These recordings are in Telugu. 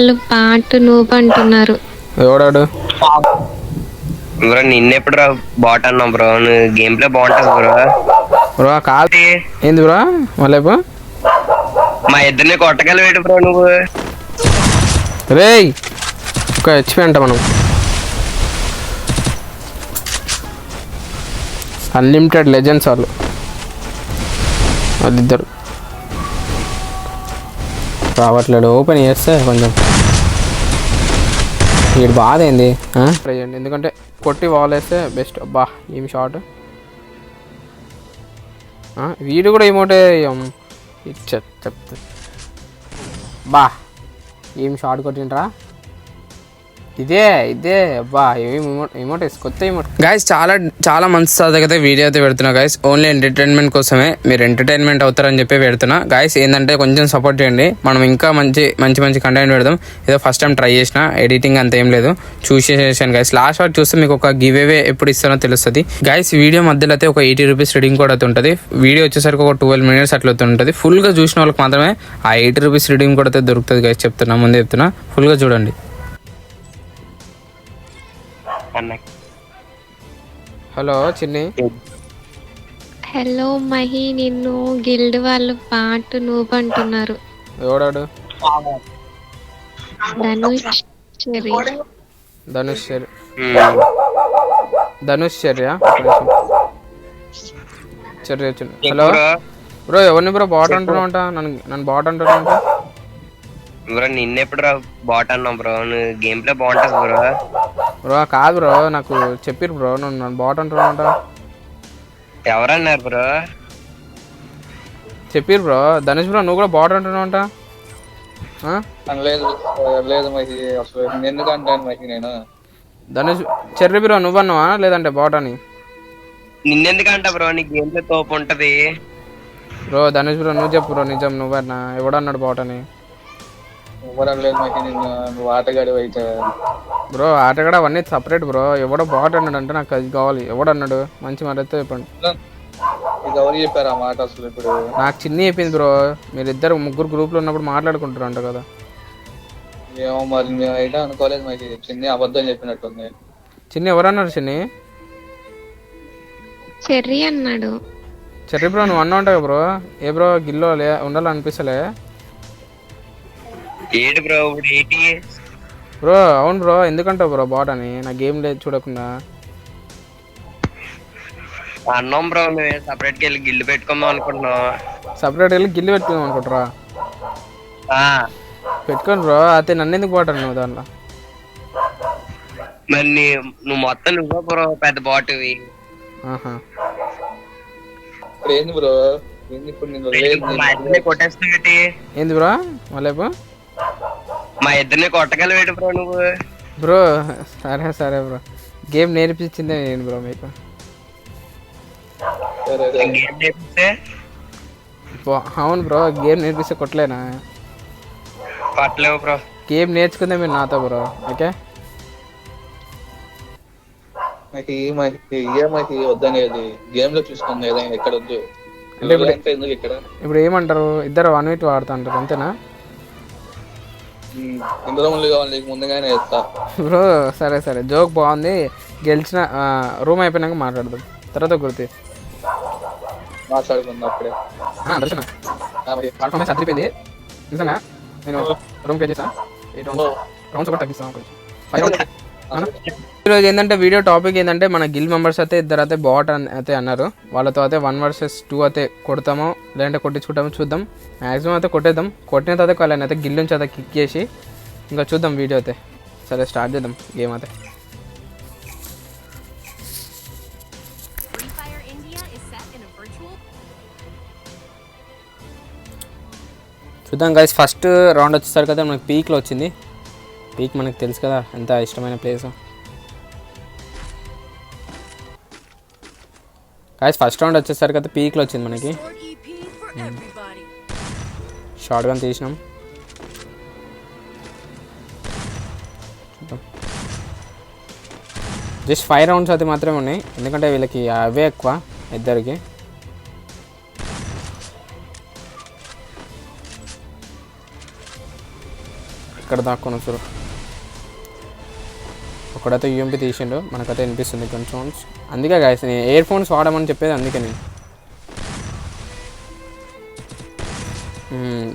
వాళ్ళు పాట నూపు అంటున్నారు. ఎవడాడు బ్రో నిన్నెప్పుడు రా బాట్ అన్నాం బ్రో, నువ్వు గేమ్ ప్లే బాగుంటది బ్రో. బ్రో కాదు ఏంది బ్రో మళ్ళీ మా ఇద్దరిని కొట్టగలవేటి బ్రో నువ్వు? రేయ్ ఒక హెచ్పి అంట మనం అన్లిమిటెడ్ లెజెండ్స్ వాళ్ళిద్దరు రావట్లేడు. ఓపెన్ చేస్తే కొంచెం వీడు బాధ ఏంది ట్రై చేయండి, ఎందుకంటే కొట్టి వాల్ వేస్తే బెస్ట్. అబ్బా ఏం షాట్, వీడు కూడా ఏమోటే చెప్తా బా ఏం షాట్ కొట్టిండ్రా. ఇదే అబ్బా ఇమోట్ కొత్త ఇమోట్. గైస్ చాలా మంచి సాధకైతే వీడియో అయితే పెడుతున్నా గైస్, ఓన్లీ ఎంటర్టైన్మెంట్ కోసమే. మీరు ఎంటర్టైన్మెంట్ అవుతారని చెప్పి పెడుతున్నా గైస్. ఏంటంటే కొంచెం సపోర్ట్ చేయండి, మనం ఇంకా మంచి కంటెంట్ పెడదాం. ఏదో ఫస్ట్ టైం ట్రై చేసిన, ఎడిటింగ్ అంత ఏం లేదు, చూసేసాను గైస్. లాస్ట్ వాటి చూస్తే మీకు ఒక గివ్ అవే ఎప్పుడు ఇస్తానో తెలుస్తుంది గైస్. వీడియో మధ్యలో అయితే ఒక 80 రూపీస్ రీడింగ్ కూడా అయితే ఉంటుంది. వీడియో వచ్చేసరికి ఒక 12 minutes అట్లా ఉంటుంది. ఫుల్గా చూసిన వాళ్ళకి మాత్రమే ఆ 80 రూపీస్ రీడింగ్ కూడా అయితే దొరుకుతుంది గైస్. ముందే చెప్తున్నా, ఫుల్గా చూడండి. హలో చిన్ని. హలో మహి, నిన్ను గిల్డ్ వాళ్ళు పాట నూపు అంటున్నారు. ఎవడాడు? ధనుష్ చర్య. హలో బ్రో, ఎవరిని బ్రో బాట్ అంటున్నావు అంట? నన్ను బాట్ అంటున్నావు అంట బ్రో. నిన్నెప్పుడు రా బాట్ అన్నాం బ్రో, నువ్వు గేమ్ ప్లే బాగుంటది బ్రో. బ్రో కాదు బ్రో, నాకు చెప్పిరు బ్రో నన్ను బాట్ అంటున్నావు అంట. ఎవరన్నారు బ్రో? చెప్పిరు బ్రో. ధనుష్ బ్రో నువ్వు కూడా బాట్ అంటున్నావు అంట. లేదు మహి, అసలు ఎందుకంటాను మహి నేను. ధనుష్ చెర్రి బ్రో నువ్వు అన్నావా లేదంటే బాట్ అని? నిన్నెందుకంట బ్రో, నీ గేమ్ ప్లే తోపు ఉంటది బ్రో. ధనుష్ బ్రో నువ్వు చెప్పు బ్రో, నిజం నువ్వన్నా? ఎవడన్నాడు బాట్ అని? లేదు మహి, నువ్వు ఆటగాడి అయితే బ్రో. ఆటగాడ అవన్నీ సపరేట్ బ్రో. ఎవడో బాట్ అన్నాడు అంటే నాకు అది కావాలి. ఎవడన్నాడు మంచి మాట అయితే చెప్పండి. ఇది ఎవరు చెప్పారు ఆ మాట అసలు? ఇప్పుడు నాకు చిన్ని చెప్పింది బ్రో. మీరిద్దరు ముగ్గురు గ్రూప్లో ఉన్నప్పుడు మాట్లాడుకుంటారు అంట కదా. ఏమో మరి, మేము అయితే అనుకోలేదు మహి. చిన్ని అబద్ధం చెప్పినట్టుంది. చిన్ని ఎవరన్నారు? చిన్ని చెర్రీ అన్నాడు. చెర్రీ బ్రో నువ్వు అన్నా ఉంటావు బ్రో. ఏ బ్రో గిల్లో ఉండాలనిపిస్తలే ఏడు బ్రో ఇప్పుడు బ్రో. అవును బ్రో, ఎందుకంటావు బ్రో బాట్ అని? నా గేమ్ లేదు చూడకుండా. అన్నాం బ్రో, నువ్వే సపరేట్కి వెళ్ళి గిల్లు పెట్టుకుందాం అనుకుంటున్నావు. సపరేట్ వెళ్ళి గిల్లు పెట్టుకుందాం అనుకుంటారా? పెట్టుకోండి బ్రో. అయితే నన్ను ఎందుకు బాట్ అన్నావు దాంట్లో? మరి నువ్వు మొత్తం నువ్వే బ్రో పెద్ద బాటువి. ఇప్పుడు ఏంది బ్రో? ఇప్పుడు నేను కొట్టేస్తావేటి? ఏంది బ్రో మళ్ళీ? మా ఇద్దరిని కొట్టగలవేటి బ్రో నువ్వు? బ్రో సరే బ్రో, గేమ్ నేర్పించిందే నేను బ్రో మీకు. గేమ్ నేర్పిస్తే? అవును బ్రో, గేమ్ నేర్పిస్తే కొట్టలేనా? కొట్టలేవు బ్రో. గేమ్ నేర్చుకుందే మీరు నాతో బ్రో. ఓకే వద్దనేది గేమ్ లో చూసుకుంది ఏదైనా ఎక్కడ వద్దు. ఎందుకు ఇక్కడ ఇప్పుడు ఏమంటారు? ఇద్దరు 1v2 ఆడుతా అంటారు అంతేనా ఇందులో కావాలి ముందుగానే చేస్తా బ్రో? సరే జోక్ బాగుంది. గెలిచిన రూమ్ అయిపోయినాక మాట్లాడదాం. తర్వాత గుర్తి మాట్లాడుకుందాం అప్పుడే. సరిపోయింది నిజంగా. నేను రూమ్ పే చేస్తాను. రౌండ్స్ కూడా తగ్గిస్తాను. ఈరోజు ఏంటంటే వీడియో టాపిక్ ఏంటంటే మన గిల్ మెంబర్స్ అయితే ఇద్దరు అయితే బాట్ అయితే అన్నారు. వాళ్ళతో అయితే 1 vs 2 అయితే కొడతామో లేదంటే కొట్టించుకుంటామో చూద్దాం. మ్యాక్సిమం అయితే కొట్టేద్దాం. కొట్టిన తర్వాత వాళ్ళని అయితే గిల్ నుంచి అయితే కిక్ చేసి ఇంకా చూద్దాం వీడియో అయితే. సరే స్టార్ట్ చేద్దాం గేమ్ అయితే. చూద్దాం గైస్. ఫస్ట్ రౌండ్ వచ్చేసరికి అయితే మనకి పీక్లో వచ్చింది. పీక్ మనకు తెలుసు కదా ఎంత ఇష్టమైన ప్లేస్. గైస్ ఫస్ట్ రౌండ్ వచ్చేసరికి అయితే పీక్లో వచ్చింది మనకి. షార్ట్ గన్ తీసినాం. జస్ట్ 5 rounds అయితే మాత్రమే ఉన్నాయి, ఎందుకంటే వీళ్ళకి అవే ఎక్కువ ఇద్దరికి. ఎక్కడ దాక్కొని వస్తారు. ఒకడైతే యూఎంపీ తీసిండు, మనకైతే వినిపిస్తుంది కొన్ని సౌండ్స్. అందుకే గాయస్ నేను ఇయర్ ఫోన్స్ వాడమని చెప్పేది అందుకే నేను.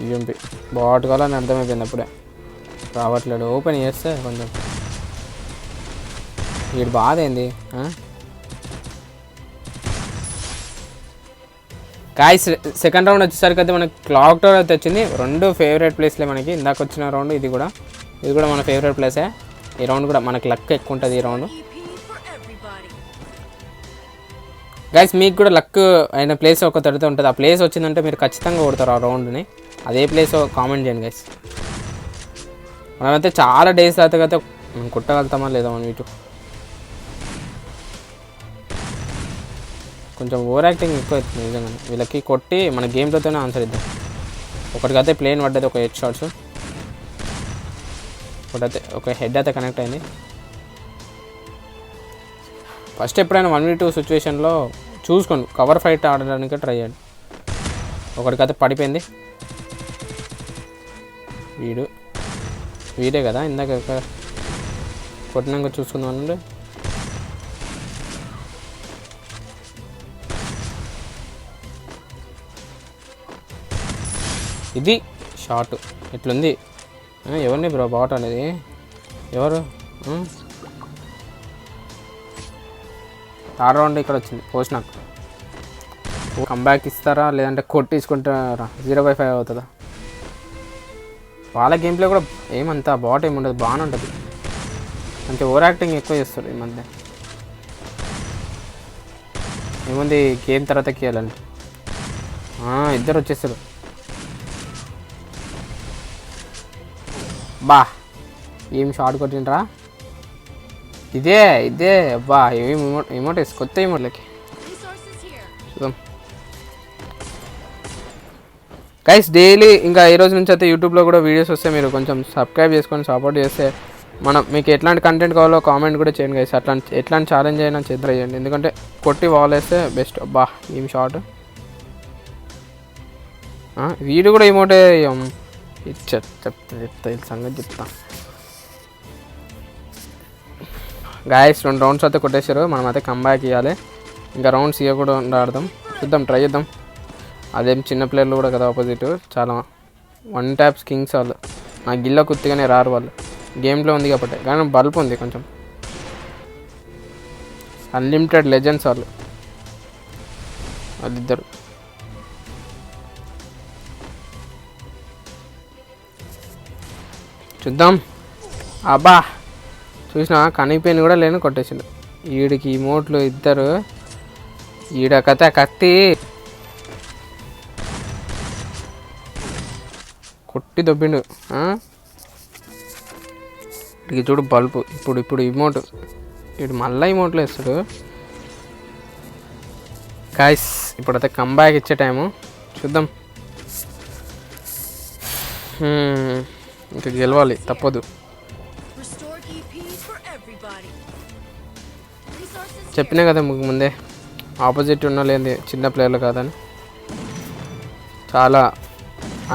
యూఎంపీ బాట్ కావాలని అర్థమైపోయింది అప్పుడే. రావట్లేడు. ఓపెన్ చేస్తే కొంచెం వీడు బాధ ఏంది. గాయస్ సెకండ్ రౌండ్ వచ్చేసరికి అయితే మనకి క్లాక్ టవర్ అయితే వచ్చింది. 2 ఫేవరెట్ ప్లేస్లే మనకి. ఇందాక వచ్చిన రౌండ్ ఇది కూడా మన ఫేవరెట్ ప్లేసే. ఈ రౌండ్ కూడా మనకి లక్ ఎక్కువ ఉంటుంది ఈ రౌండ్. గైస్ మీకు కూడా లక్ అయిన ప్లేస్ ఒక తడితే ఉంటుంది. ఆ ప్లేస్ వచ్చిందంటే మీరు ఖచ్చితంగా కొడతారు ఆ రౌండ్ని. అదే ప్లేస్ కామెంట్ చేయండి గైస్. మనమైతే చాలా డేస్ తర్వాత అయితే మనం కొట్టగలుగుతామా లేదా మనం ఇటు. కొంచెం ఓవర్ యాక్టింగ్ ఎక్కువ అవుతుంది నిజంగా. వీళ్ళకి కొట్టి మన గేమ్తోనే ఆన్సర్ ఇద్దాం. ఒకటికైతే ప్లేన్ పడ్డది, ఒక 8 షాట్స్. ఒకటైతే ఒక హెడ్ అయితే కనెక్ట్ అయింది. ఫస్ట్ ఎప్పుడైనా 1v2 సిచ్యువేషన్లో చూసుకోండి, కవర్ ఫైట్ ఆడడానికి ట్రై చేయండి. ఒకటికైతే పడిపోయింది. వీడే కదా ఇందాక కొట్టినాక చూసుకుందాం అనండి. ఇది షార్ట్ ఇట్లుంది. ఎవరిని బ్రో బాట్ అనేది? ఎవరు? థర్డ్ రౌండ్ ఇక్కడ వచ్చింది. పోస్ట్ నాకు కంబ్యాక్ ఇస్తారా లేదంటే కొట్టించుకుంటారా? 0/5 అవుతుందా? వాళ్ళ గేమ్ ప్లే కూడా ఏమంతా బాట్ ఏమి ఉండదు, బాగానే ఉంటుంది. అంటే ఓవర్ యాక్టింగ్ ఎక్కువ చేస్తారు ఈ మధ్య. ఏముంది గేమ్ తర్వాత ఎక్కియాలండి. ఇద్దరు వచ్చేస్తారు. బా ఏం షార్ట్ కొట్టిండ్రా. ఇదే అబ్బా ఇమోట్ కొత్త ఇమోట్లకి చూద్దాం గైస్. డైలీ ఇంకా ఈ రోజు నుంచి అయితే యూట్యూబ్లో కూడా వీడియోస్ వస్తే మీరు కొంచెం సబ్స్క్రైబ్ చేసుకొని సపోర్ట్ చేస్తే మీకు ఎట్లాంటి కంటెంట్ కావాలో కామెంట్ కూడా చేయండి గైస్. ఎట్లాంటి ఛాలెంజ్ అయినా చేద్దాం చేయండి. ఎందుకంటే కొట్టి వాల్ వేస్తే బెస్ట్. అబ్బా ఏం షార్ట్. వీడు కూడా ఇమోటే చెప్తా సంగతి చెప్తా. గాయస్ 2 రౌండ్స్ అయితే కొట్టేశారు. మనం అయితే కంబ్యాక్ ఇవ్వాలి. ఇంకా రౌండ్స్ ఇవ్వకుండా ఆడదాం. చూద్దాం, ట్రై చేద్దాం. అదేం చిన్న ప్లేయర్లు కూడా కదా ఆపోజిట్. చాలా 1 ట్యాప్స్ కింగ్స్ వాళ్ళు. నా గిల్ల కుత్తిగానే రారు వాళ్ళు. గేమ్లో ఉంది కాబట్టి. కానీ బల్బ్ ఉంది కొంచెం. అన్లిమిటెడ్ లెజెండ్స్ వాళ్ళిద్దరు. చూద్దాం. అబ్బా చూసినా కనిపోయిన కూడా లేని కొట్టేసిండు. ఈడికి ఇమోట్లు ఇద్దరు. ఈడ కత్తి కొట్టి దొబ్బిండు. ఇక చూడు బల్బు. ఇప్పుడు ఇమోట్. ఇటు మళ్ళీ ఇమోట్లు వేస్తాడు. గాయ్స్ ఇప్పుడైతే కంబ్యాక్ ఇచ్చే టైము. చూద్దాం. ఇంకా గెలవాలి, తప్పదు. చెప్పినా కదా ముందే ఆపోజిట్ ఉన్న లేని చిన్న ప్లేయర్లు కాదని. చాలా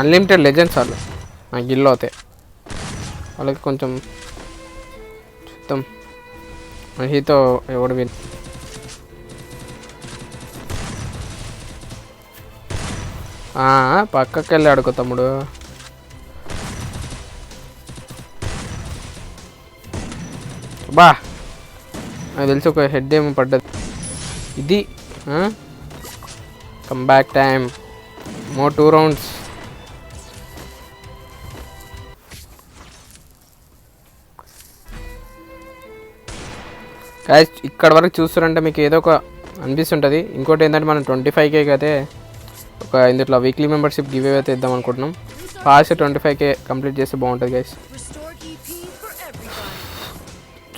అన్లిమిటెడ్ లెజెండ్స్ వాళ్ళు. నాకు గిల్లో అవుతాయి వాళ్ళకి. కొంచెం చూద్దాం. మహీతో ఎవడు విన్. పక్కకి వెళ్ళి అడుగు తమ్ముడు. బా నాకు తెలిసి ఒక హెడ్ ఏమో పడ్డది. ఇది కంబ్యాక్ టైం. 2 రౌండ్స్. గాయ్స్ ఇక్కడ వరకు చూస్తారంటే మీకు ఏదో ఒక అనిపిస్తుంటుంది. ఇంకోటి ఏంటంటే మనం 25K అయితే ఒక ఇందులో వీక్లీ మెంబర్షిప్ గివ్ అవే అయితే ఇద్దాం అనుకుంటున్నాం. ఫాస్ట్ 25K కంప్లీట్ చేస్తే బాగుంటుంది గైస్.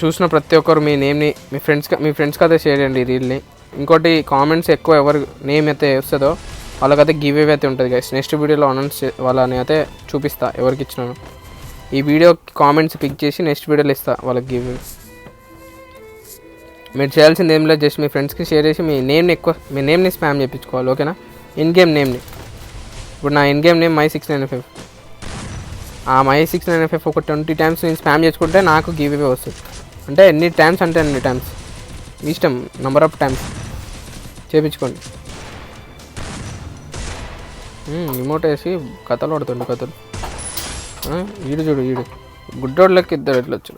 చూసిన ప్రతి ఒక్కరు మీ నేమ్ని మీ ఫ్రెండ్స్కి అయితే షేర్ చేయండి ఈ రీల్ని. ఇంకోటి కామెంట్స్ ఎక్కువ ఎవరు నేమ్ అయితే వస్తుందో వాళ్ళకైతే గివ్ అవే అయితే ఉంటుంది గైస్. నెక్స్ట్ వీడియోలో అనౌన్స్ వాళ్ళని అయితే చూపిస్తా ఎవరికి ఇచ్చినాను. ఈ వీడియో కామెంట్స్ పిక్ చేసి నెక్స్ట్ వీడియోలో ఇస్తా వాళ్ళకి గివ్ అవే. మీరు చేయాల్సింది ఏం లేదు, జస్ట్ మీ ఫ్రెండ్స్కి షేర్ చేసి మీ నేమ్ని స్పామ్ చేయించుకోవాలి. ఓకేనా? ఇన్ గేమ్ నేమ్ని. ఇప్పుడు నా ఇన్ గేమ్ నేమ్ my695. ఆ మై 69FF ఒక 20 టైమ్స్ నేను స్పామ్ చేసుకుంటే నాకు గివ్ అవే వస్తుంది. అంటే ఎన్ని టైమ్స్ అంటే అన్ని టైమ్స్, మీ ఇష్టం, నెంబర్ ఆఫ్ టైమ్స్ చేయించుకోండి. రిమోట్ వేసి కథలు పడుతుండే కథలు. ఈడు చూడు, ఈడు గుడ్డోళ్ళకి ఇద్దరు ఎట్లా వచ్చు.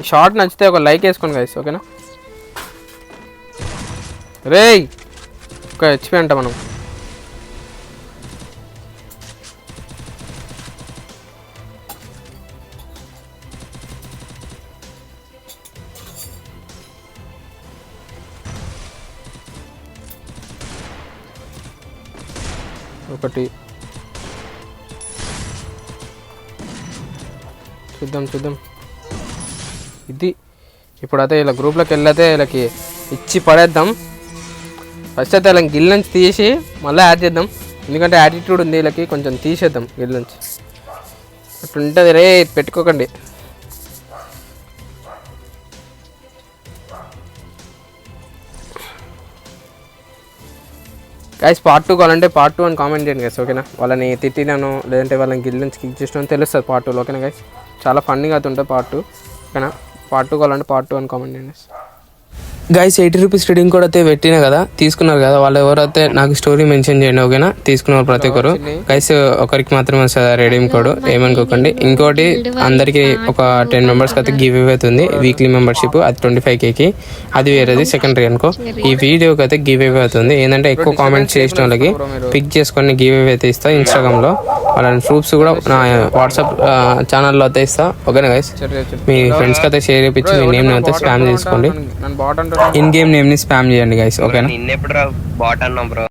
ఈ షార్ట్ నచ్చితే ఒక లైక్ వేసుకోండి గైస్, ఓకేనా. రేయ్ ఒక హెచ్పి అంట మనం. ఒకటి చూద్దాం. ఇది ఇప్పుడైతే ఇలా గ్రూప్లోకి వెళ్ళైతే వీళ్ళకి ఇచ్చి పడేద్దాం. ఫస్ట్ అయితే వీళ్ళకి గిల్ నుంచి తీసి మళ్ళీ యాడ్ చేద్దాం. ఎందుకంటే యాటిట్యూడ్ ఉంది వీళ్ళకి, కొంచెం తీసేద్దాం గిల్ నుంచి. అట్లుంటుంది రే, పెట్టుకోకండి. గైస్ పార్ట్ 2 కావాలంటే పార్ట్ 2 అని కామెంట్ చేయండి గైస్, ఓకేనా. వాళ్ళని తిట్టినాను లేదంటే వాళ్ళని గిల్ నుంచి కిక్ చేసినాను తెలుస్తుంది పార్ట్ 2లో, ఓకేనా గైస్. చాలా ఫన్నీగా అవుతుంటుంది పార్ట్ 2, ఓకేనా. పార్ట్ 2 కావాలంటే పార్ట్ 2 అని కామెంట్ చేయండి గైస్. 80 రూపీస్ రీడింగ్ కోడ్ అయితే పెట్టినా కదా, తీసుకున్నారు కదా, వాళ్ళు ఎవరైతే నాకు స్టోరీ మెన్షన్ చేయండి, ఓకేనా. తీసుకున్నారు ప్రతి ఒక్కరు గైస్, ఒకరికి మాత్రమే వస్తుంది రీడింగ్ కోడ్, ఏమనుకోకండి. ఇంకోటి అందరికి ఒక 10 మెంబర్స్కి అయితే గివ్ అవే అవుతుంది, వీక్లీ మెంబర్షిప్, అది 25Kకి. అది వేరేది సెకండరీ అనుకో. ఈ వీడియోకి అయితే గివ్ అవే అవుతుంది. ఏంటంటే ఎక్కువ కామెంట్స్ చేసిన వాళ్ళకి పిక్ చేసుకొని గివ్ అవే అయితే ఇస్తా. ఇన్స్టాగ్రామ్లో వాళ్ళని ప్రూఫ్స్ కూడా నా వాట్సాప్ ఛానల్లో అయితే ఇస్తా, ఓకేనా గైస్. మీ ఫ్రెండ్స్కి అయితే షేర్ చేయించి మీ నేమ్ అయితే స్పామ్ చేసుకోండి, ఇన్ గేమ్ నేమ్ ని స్పామ్ చేయండి గైస్, ఓకేనా. నిన్నెప్పుడు బాట్ అన్నాం బ్రో.